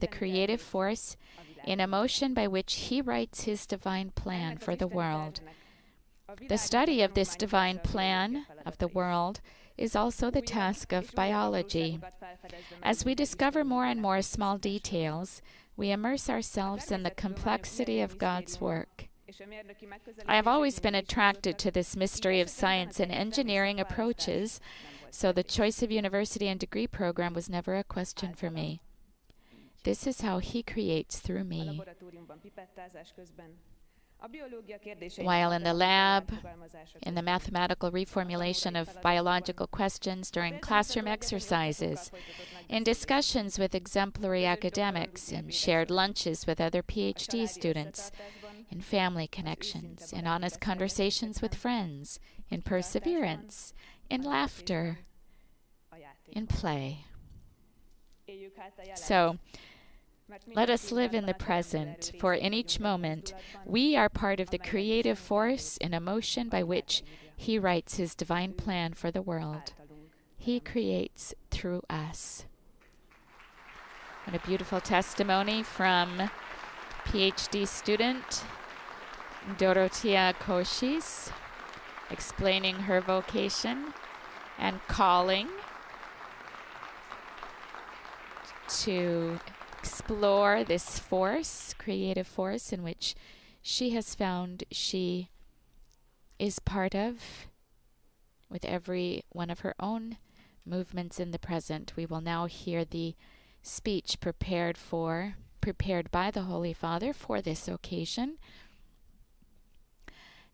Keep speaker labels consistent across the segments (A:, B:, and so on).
A: the creative force in a motion by which He writes His divine plan for the world. The study of this divine plan of the world is also the task of biology. As we discover more and more small details, we immerse ourselves in the complexity of God's work. I have always been attracted to this mystery of science and engineering approaches, so the choice of university and degree program was never a question for me. This is how He creates through me. While in the lab, in the mathematical reformulation of biological questions during classroom exercises, in discussions with exemplary academics, in shared lunches with other PhD students, in family connections, in honest conversations with friends, in perseverance, in laughter, in play. So, let us live in the present, for in each moment we are part of the creative force in a motion by which He writes His divine plan for the world. He creates through us. What a beautiful testimony from PhD student Dorothea Koshis, explaining her vocation and calling to explore this force, creative force, in which she has found she is part of with every one of her own movements in the present. We will now hear the speech prepared by the Holy Father for this occasion.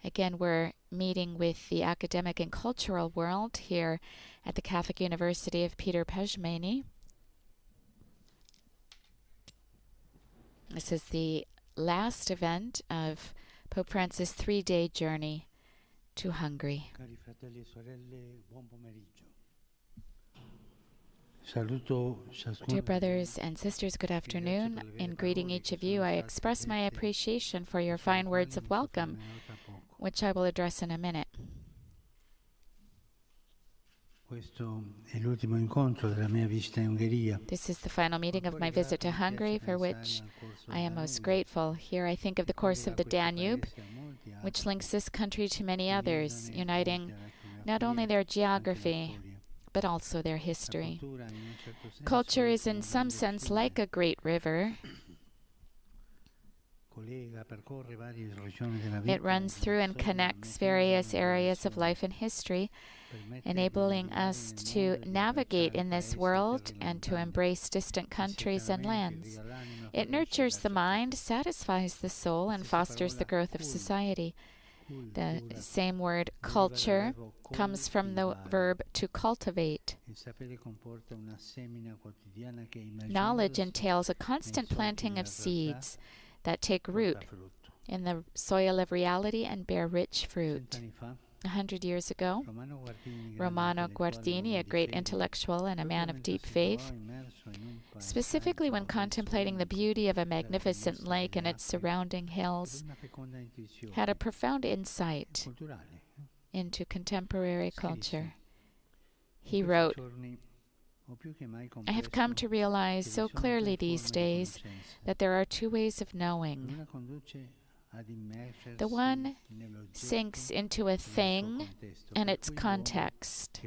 A: Again, we're meeting with the academic and cultural world here at the Catholic University of Peter Pejmeni. This is the last event of Pope Francis' 3-day journey to Hungary. Dear brothers and sisters, good afternoon. In greeting each of you, I express my appreciation for your fine words of welcome, which I will address in a minute. This is the final meeting of my visit to Hungary, for which I am most grateful. Here I think of the course of the Danube, which links this country to many others, uniting not only their geography, but also their history. Culture is in some sense like a great river. It runs through and connects various areas of life and history, enabling us to navigate in this world and to embrace distant countries and lands. It nurtures the mind, satisfies the soul, and fosters the growth of society. The same word, culture, comes from the verb to cultivate. Knowledge entails a constant planting of seeds that take root in the soil of reality and bear rich fruit. 100 years ago, Romano Guardini, a great intellectual and a man of deep faith, specifically when contemplating the beauty of a magnificent lake and its surrounding hills, had a profound insight into contemporary culture. He wrote, "I have come to realize so clearly these days that there are two ways of knowing. The one sinks into a thing and its context.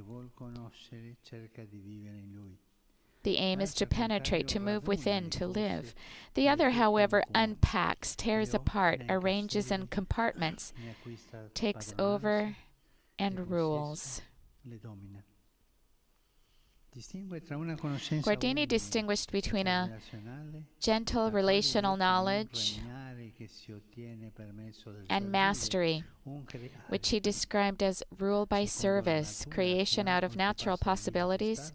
A: The aim is to penetrate, to move within, to live. The other, however, unpacks, tears apart, arranges in compartments, takes over and rules." Guardini distinguished between a gentle relational knowledge and mastery, which he described as rule by service, creation out of natural possibilities,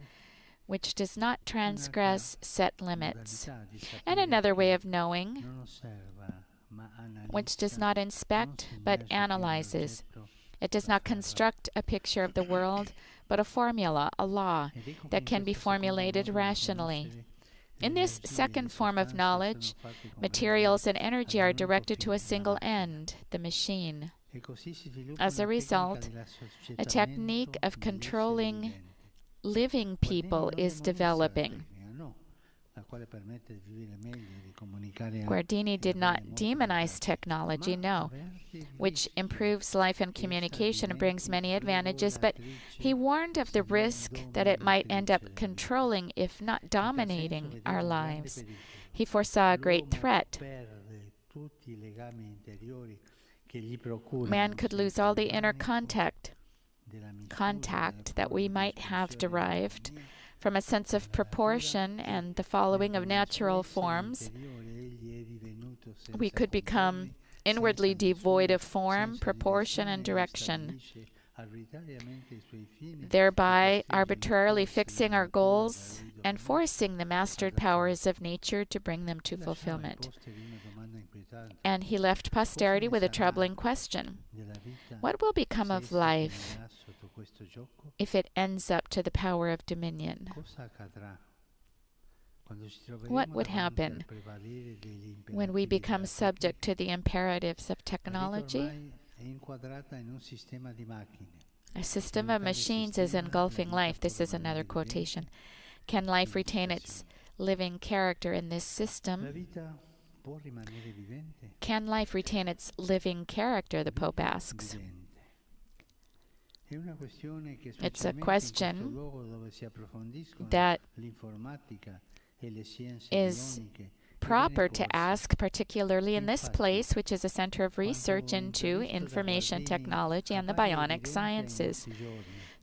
A: which does not transgress set limits, and another way of knowing, which does not inspect but analyzes. It does not construct a picture of the world, but a formula, a law, that can be formulated rationally. In this second form of knowledge, materials and energy are directed to a single end, the machine. As a result, a technique of controlling living people is developing. Guardini did not demonize technology, no, which improves life and communication and brings many advantages, but he warned of the risk that it might end up controlling, if not dominating, our lives. He foresaw a great threat. Man could lose all the inner contact that we might have derived from a sense of proportion and the following of natural forms. We could become inwardly devoid of form, proportion, and direction, thereby arbitrarily fixing our goals and forcing the mastered powers of nature to bring them to fulfillment. And he left posterity with a troubling question. What will become of life if it ends up to the power of dominion? What would happen when we become subject to the imperatives of technology? A system of machines is engulfing life. This is another quotation. Can life retain its living character in this system? Can life retain its living character, the Pope asks. It's a question that is proper to ask, particularly in this place, which is a center of research into information technology and the bionic sciences.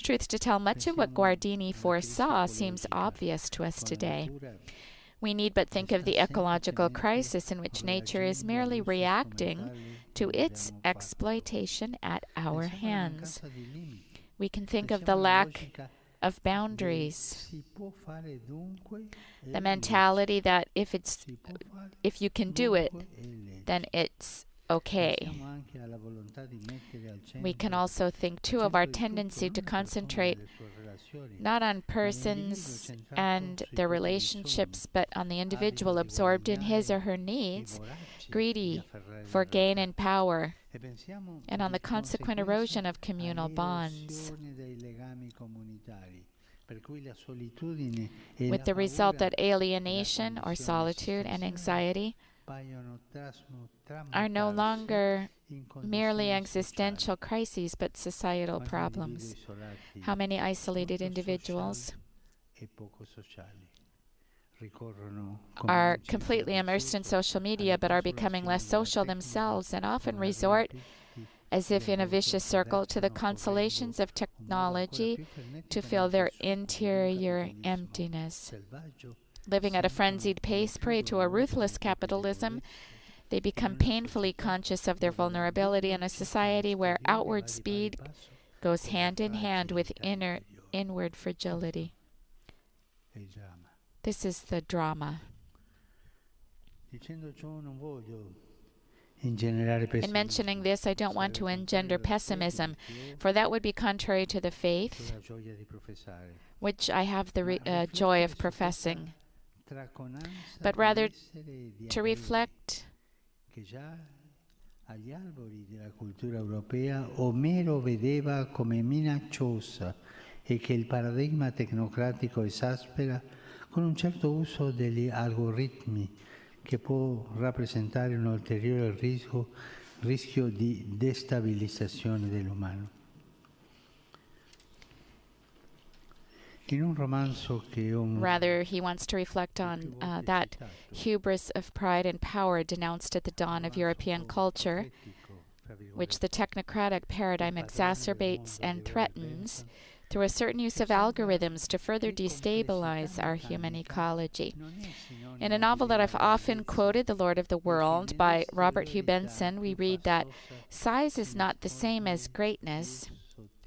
A: Truth to tell, much of what Guardini foresaw seems obvious to us today. We need but think of the ecological crisis in which nature is merely reacting to its exploitation at our hands. We can think of the lack of boundaries, the mentality that if you can do it, then it's okay. We can also think, too, of our tendency to concentrate not on persons and their relationships, but on the individual absorbed in his or her needs, greedy for gain and power, and on the consequent erosion of communal bonds, with the result that alienation or solitude and anxiety are no longer merely existential crises, but societal problems. How many isolated individuals are completely immersed in social media but are becoming less social themselves and often resort, as if in a vicious circle, to the consolations of technology to fill their interior emptiness. Living at a frenzied pace, prey to a ruthless capitalism, they become painfully conscious of their vulnerability in a society where outward speed goes hand in hand with inward fragility. This is the drama. In mentioning this, I don't want to engender pessimism, for that would be contrary to the faith, which I have the joy of professing, but rather to reflect
B: agli albori della cultura europea Omero vedeva come minacciosa e che il paradigma tecnocratico esaspera con un certo uso degli algoritmi che può rappresentare un ulteriore rischio di destabilizzazione dell'umano.
A: Rather, he wants to reflect on that hubris of pride and power denounced at the dawn of European culture, which the technocratic paradigm exacerbates and threatens through a certain use of algorithms to further destabilize our human ecology. In a novel that I've often quoted, The Lord of the World, by Robert Hugh Benson, we read that size is not the same as greatness,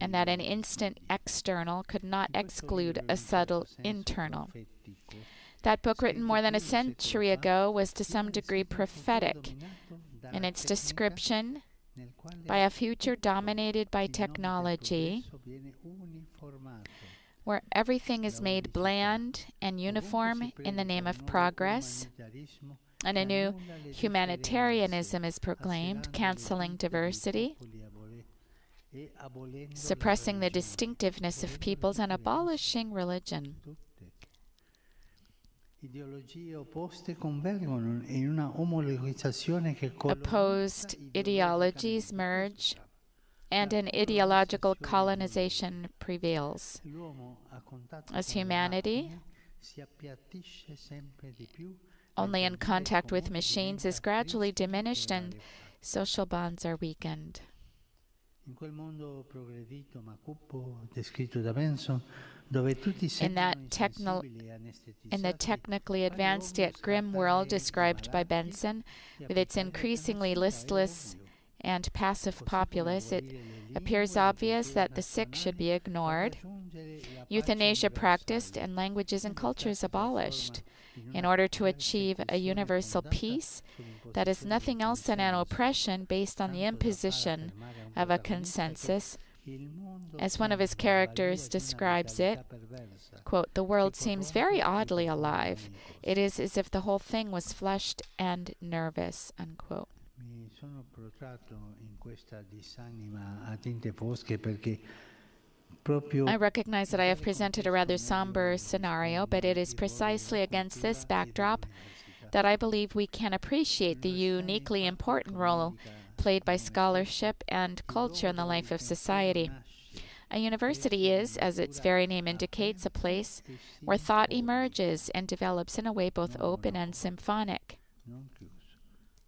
A: and that an instant external could not exclude a subtle internal. That book, written more than a century ago, was to some degree prophetic in its description by a future dominated by technology, where everything is made bland and uniform in the name of progress, and a new humanitarianism is proclaimed, canceling diversity, suppressing the distinctiveness of peoples, and abolishing religion. Opposed ideologies merge, and an ideological colonization prevails. As humanity, only in contact with machines, is gradually diminished and social bonds are weakened. In the technically advanced yet grim world described by Benson, with its increasingly listless and passive populace, it appears obvious that the sick should be ignored, euthanasia practiced, and languages and cultures abolished, in order to achieve a universal peace that is nothing else than an oppression based on the imposition of a consensus. As one of his characters describes it, quote, "The world seems very oddly alive. It is as if the whole thing was flushed and nervous," unquote. I recognize that I have presented a rather somber scenario, but it is precisely against this backdrop that I believe we can appreciate the uniquely important role played by scholarship and culture in the life of society. A university is, as its very name indicates, a place where thought emerges and develops in a way both open and symphonic.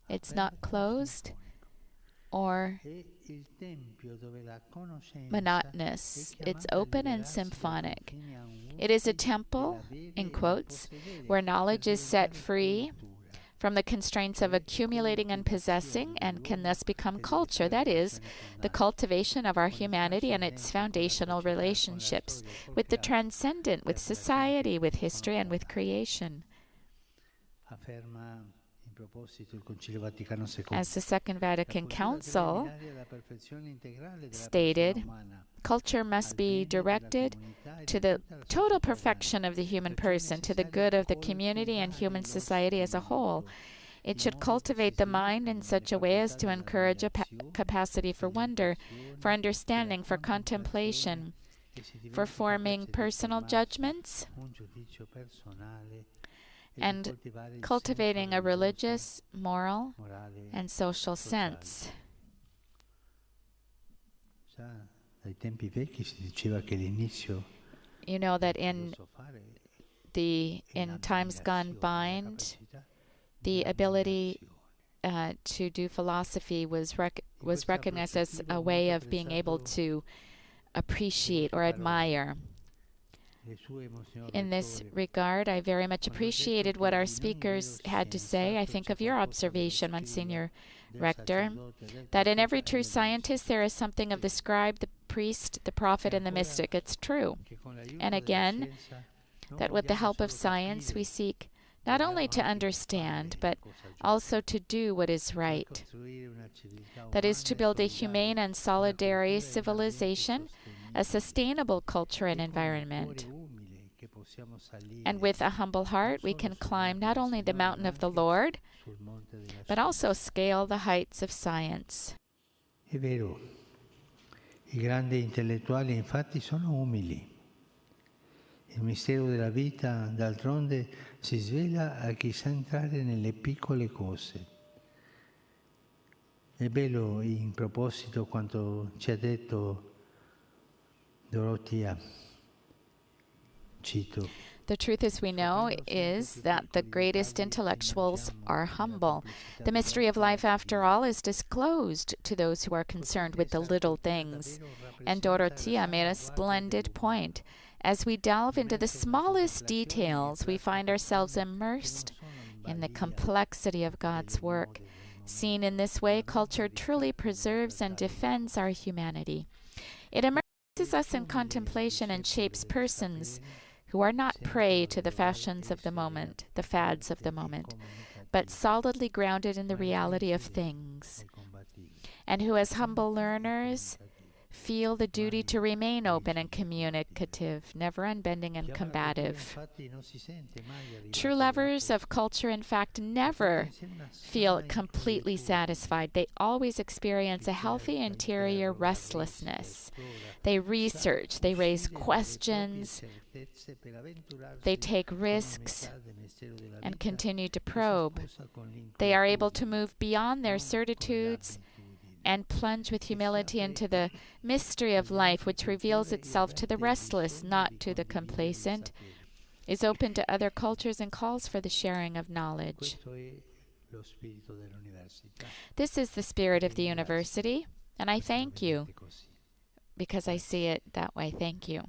A: It's not closed or monotonous. It's open and symphonic. It is a temple, in quotes, where knowledge is set free from the constraints of accumulating and possessing, and can thus become culture, that is, the cultivation of our humanity and its foundational relationships with the transcendent, with society, with history, and with creation. As the Second Vatican Council stated, culture must be directed to the total perfection of the human person, to the good of the community and human society as a whole. It should cultivate the mind in such a way as to encourage a capacity for wonder, for understanding, for contemplation, for forming personal judgments, and cultivating a religious, moral, and social sense. You know that in times gone by, the ability to do philosophy was recognized as a way of being able to appreciate or admire. In this regard, I very much appreciated what our speakers had to say. I think of your observation, Monsignor Rector, that in every true scientist there is something of the scribe, the priest, the prophet, and the mystic. It's true. And again, that with the help of science we seek not only to understand, but also to do what is right. That is, to build a humane and solidary civilization, a sustainable culture and environment. And with a humble heart, we can climb not only the mountain of the Lord, but also scale the heights of science.
B: È vero, I grandi intellettuali infatti sono umili. Il mistero della vita, d'altronde, si svela a chi sa entrare nelle piccole cose. È bello in proposito quanto ci ha detto Dorothea. Cito.
A: The truth, as we know, is that the greatest intellectuals are humble. The mystery of life, after all, is disclosed to those who are concerned with the little things. And Dorothea made a splendid point. As we delve into the smallest details, we find ourselves immersed in the complexity of God's work. Seen in this way, culture truly preserves and defends our humanity. It immerses us in contemplation and shapes persons who are not prey to the fashions of the moment, the fads of the moment, but solidly grounded in the reality of things, and who, as humble learners, feel the duty to remain open and communicative, never unbending and combative. True lovers of culture, in fact, never feel completely satisfied. They always experience a healthy interior restlessness. They research, they raise questions, they take risks, and continue to probe. They are able to move beyond their certitudes and plunge with humility into the mystery of life, which reveals itself to the restless, not to the complacent, is open to other cultures, and calls for the sharing of knowledge. This is the spirit of the university, and I thank you because I see it that way. Thank you.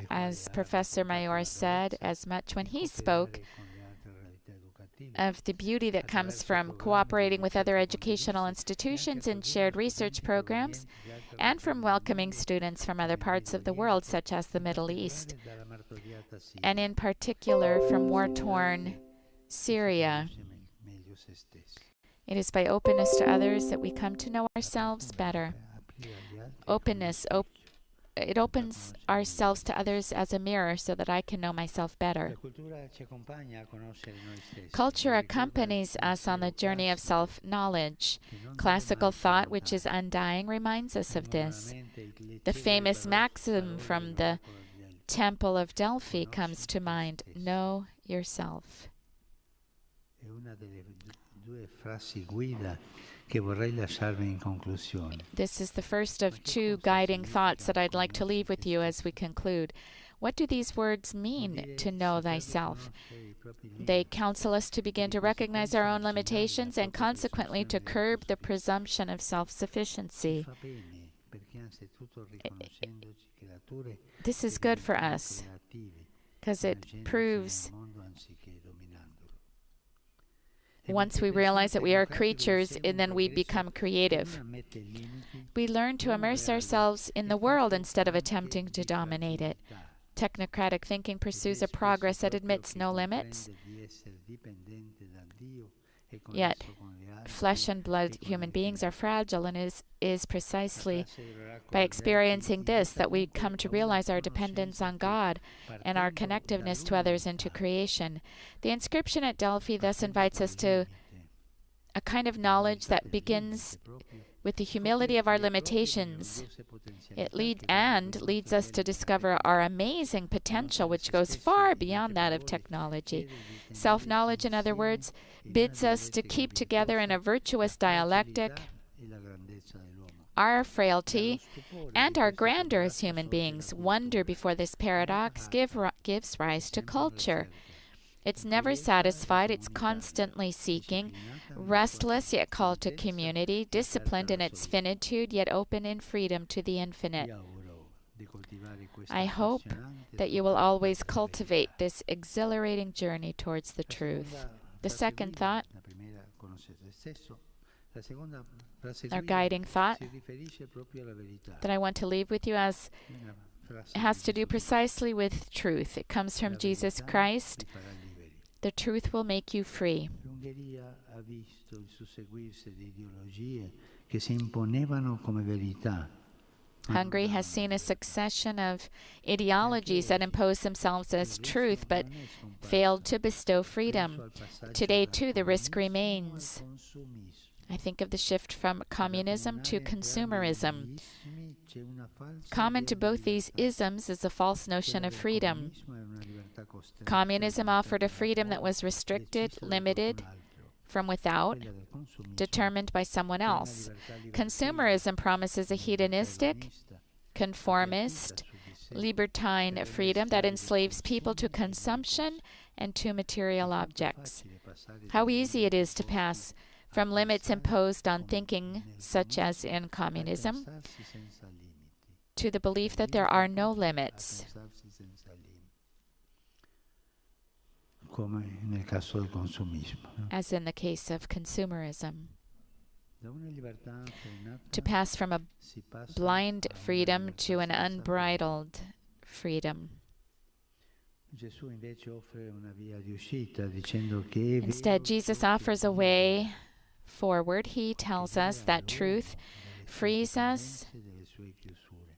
A: As Professor Mayor said as much when he spoke of the beauty that comes from cooperating with other educational institutions in shared research programs, and from welcoming students from other parts of the world, such as the Middle East, and in particular from war-torn Syria. It is by openness to others that we come to know ourselves better. Openness, it opens ourselves to others as a mirror so that I can know myself better. Culture accompanies us on the journey of self-knowledge. Classical thought, which is undying, reminds us of this. The famous maxim from the Temple of Delphi comes to mind: know yourself. This is the first of two guiding thoughts that I'd like to leave with you as we conclude. What do these words mean, to know thyself? They counsel us to begin to recognize our own limitations and consequently to curb the presumption of self-sufficiency. This is good for us because it proves, once we realize that we are creatures, and then we become creative. We learn to immerse ourselves in the world instead of attempting to dominate it. Technocratic thinking pursues a progress that admits no limits, yet flesh and blood human beings are fragile, and is precisely by experiencing this that we come to realize our dependence on God and our connectiveness to others and to creation. The inscription at Delphi thus invites us to a kind of knowledge that begins with the humility of our limitations. It leads us to discover our amazing potential, which goes far beyond that of technology. Self-knowledge, in other words, bids us to keep together in a virtuous dialectic our frailty and our grandeur as human beings. Wonder before this paradox gives rise to culture. It's never satisfied, it's constantly seeking, restless yet called to community, disciplined in its finitude yet open in freedom to the infinite. I hope that you will always cultivate this exhilarating journey towards the truth. The second thought, our guiding thought that I want to leave with you has to do precisely with truth. It comes from Jesus Christ. The truth will make you free. Hungary has seen a succession of ideologies that impose themselves as truth but failed to bestow freedom. Today, too, the risk remains. I think of the shift from communism to consumerism. Common to both these isms is a false notion of freedom. Communism offered a freedom that was restricted, limited, from without, determined by someone else. Consumerism promises a hedonistic, conformist, libertine freedom that enslaves people to consumption and to material objects. How easy it is to pass from limits imposed on thinking, such as in communism, to the belief that there are no limits. As in the case of consumerism. To pass from a blind freedom to an unbridled freedom. Instead, Jesus offers a way forward, he tells us that truth frees us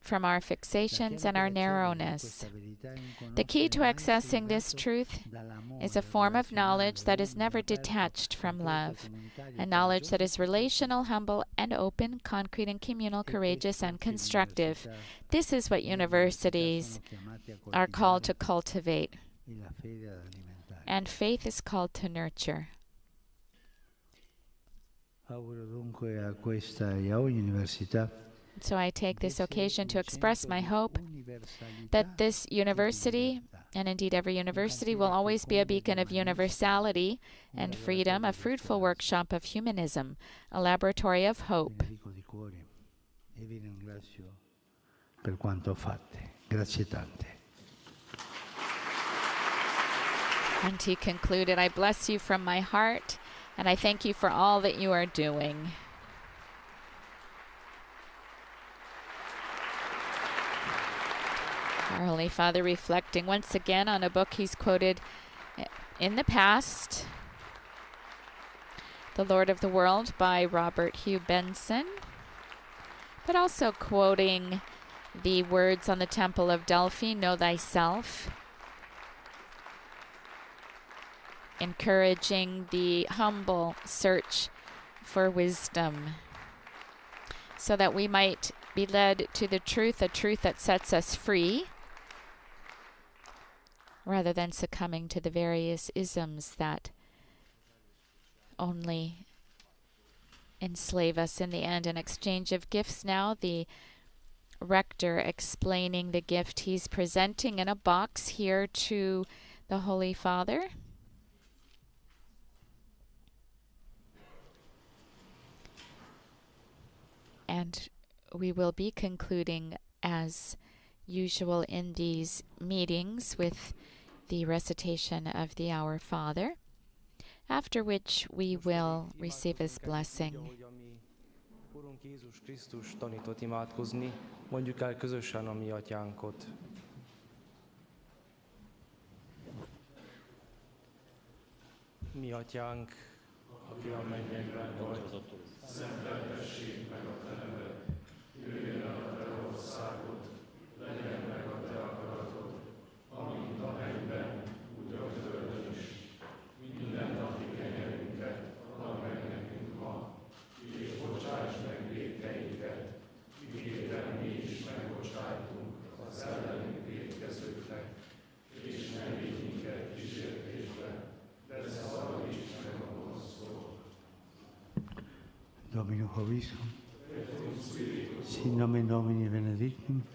A: from our fixations and our narrowness. The key to accessing this truth is a form of knowledge that is never detached from love, a knowledge that is relational, humble, and open, concrete and communal, courageous and constructive. This is what universities are called to cultivate, and faith is called to nurture. So I take this occasion to express my hope that this university, and indeed every university, will always be a beacon of universality and freedom, a fruitful workshop of humanism, a laboratory of hope. And he concluded, I bless you from my heart, and I thank you for all that you are doing. Our Holy Father reflecting once again on a book he's quoted in the past, The Lord of the World by Robert Hugh Benson, but also quoting the words on the Temple of Delphi, know thyself, encouraging the humble search for wisdom so that we might be led to the truth, a truth that sets us free, rather than succumbing to the various isms that only enslave us in the end. An exchange of gifts now, the rector explaining the gift he's presenting in a box here to the Holy Father. And we will be concluding as usual in these meetings with the recitation of the Our Father, after which we will receive his blessing.
C: Urunk Jézus Krisztus tanított imádkozni, mondjuk el közösen a mi atyánkot. Mi atyánk, aki a mennyekben vagy, szenteltessék meg a te neved, jöjjön el a te országod, legyen meg a te akaratod, amint a mennyben, úgy a földön is. Mindennapi kenyerünket add meg nekünk ma, és bocsáss meg vétkeinket, miképpen mi is megbocsájtunk az ellenünk vétkezőknek, és ne vigy minket kísértésbe, de szabadíts meg a gonosztól.
B: Domino Hoviscum, sin nomen Domini benedictum,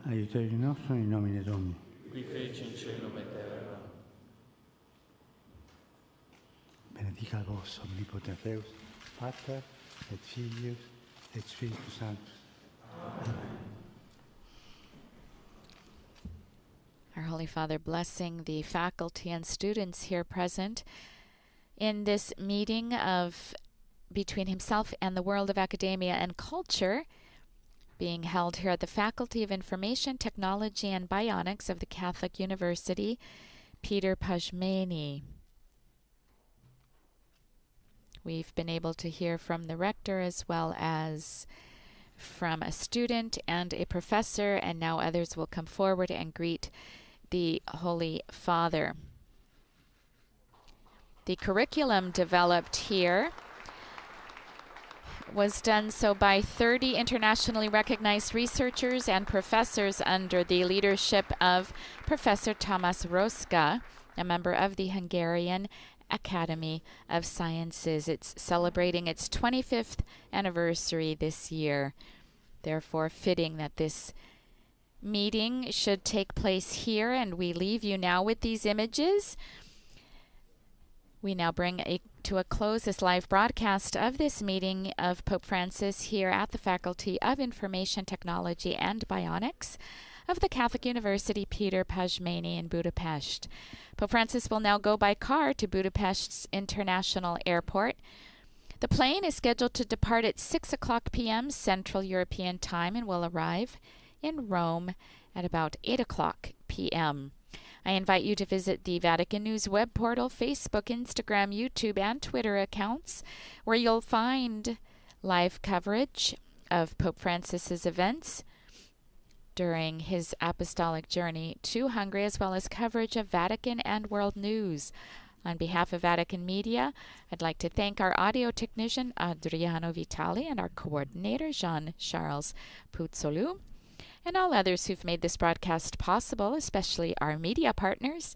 B: aiuterium nostrum in nomine Domini.
C: Qui feci in cielo e terra.
B: Benedicat vos omnipotens Deus, Pater et Filius et Spiritus Sanctus.
A: Our Holy Father blessing the faculty and students here present in this meeting of between himself and the world of academia and culture, being held here at the Faculty of Information Technology and Bionics of the Catholic University, Peter Pajmeni. We've been able to hear from the rector as well as from a student and a professor, and now others will come forward and greet the Holy Father. The curriculum developed here was done so by 30 internationally recognized researchers and professors under the leadership of Professor Tamás Roska, a member of the Hungarian Academy of Sciences. It's celebrating its 25th anniversary this year. Therefore, fitting that this meeting should take place here, and we leave you now with these images. We now bring to a close this live broadcast of this meeting of Pope Francis here at the Faculty of Information Technology and Bionics of the Catholic University Peter Pajmeni in Budapest. Pope Francis will now go by car to Budapest's International Airport. The plane is scheduled to depart at 6 o'clock p.m. Central European Time and will arrive in Rome at about 8 o'clock p.m. I invite you to visit the Vatican News web portal, Facebook, Instagram, YouTube, and Twitter accounts, where you'll find live coverage of Pope Francis's events during his apostolic journey to Hungary, as well as coverage of Vatican and world news. On behalf of Vatican Media, I'd like to thank our audio technician, Adriano Vitali, and our coordinator, Jean-Charles Puzzolu, and all others who've made this broadcast possible, especially our media partners,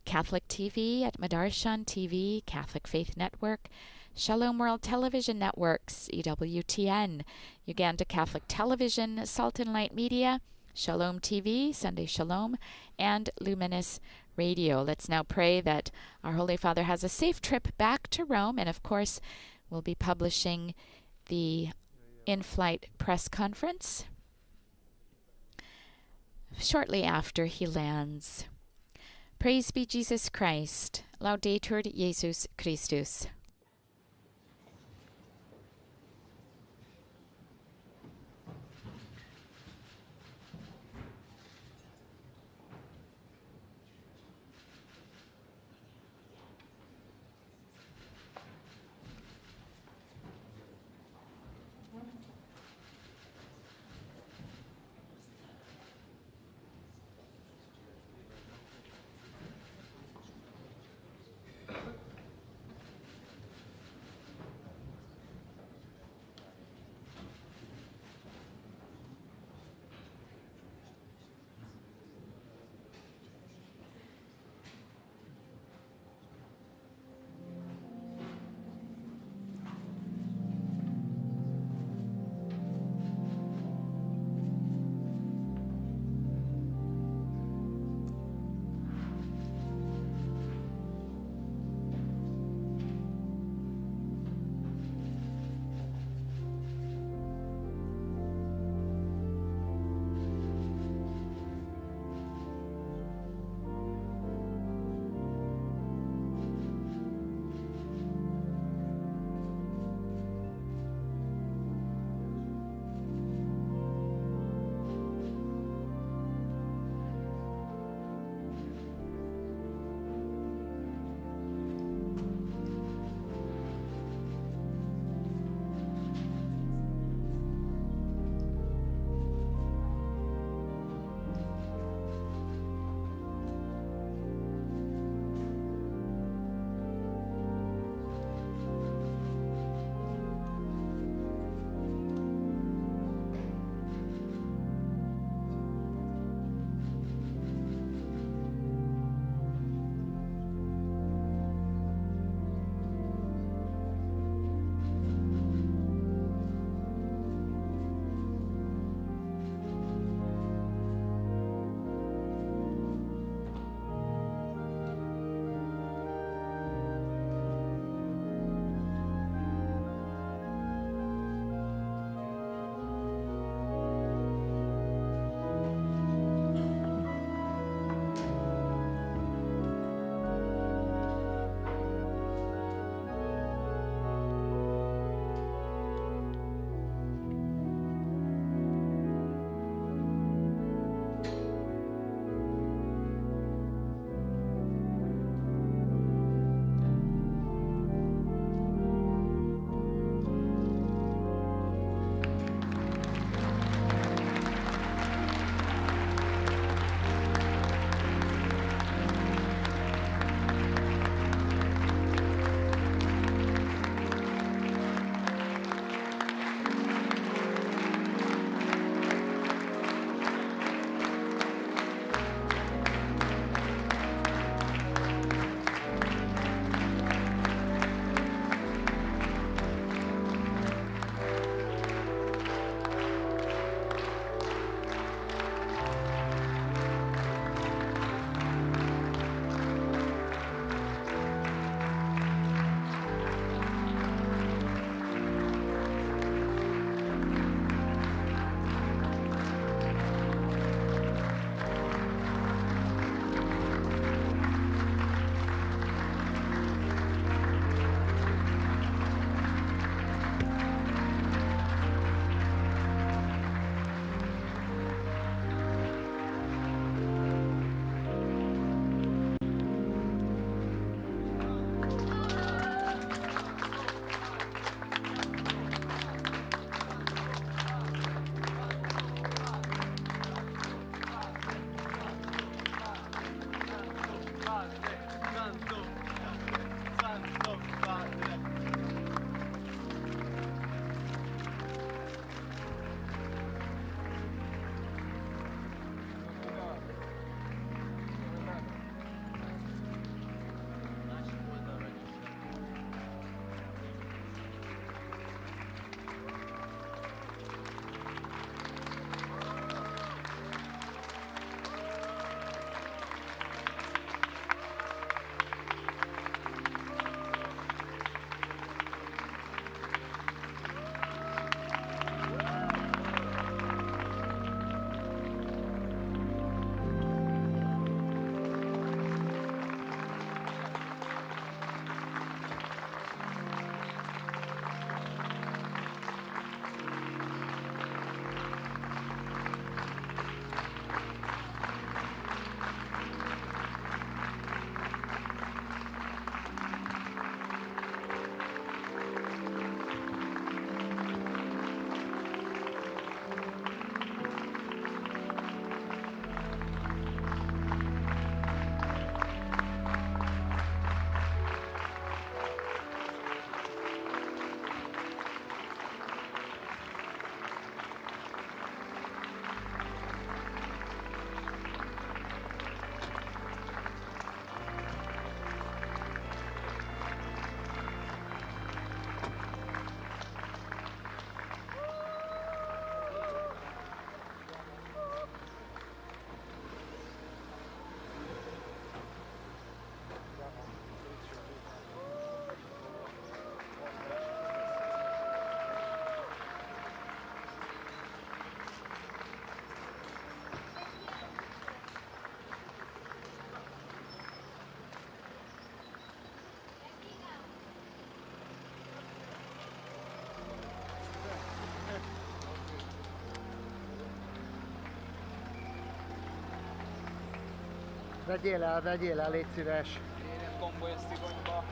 A: Catholic TV at Darshan TV, Catholic Faith Network, Shalom World Television Networks, EWTN, Uganda Catholic Television, Salt and Light Media, Shalom TV, Sunday Shalom, and Luminous Radio. Let's now pray that our Holy Father has a safe trip back to Rome, and of course, we'll be publishing the in-flight press conference shortly after he lands. Praise be Jesus Christ. Laudetur Jesus Christus.
D: Vegyél el, légy szíves.
E: Én nem gombolj a szigonyba.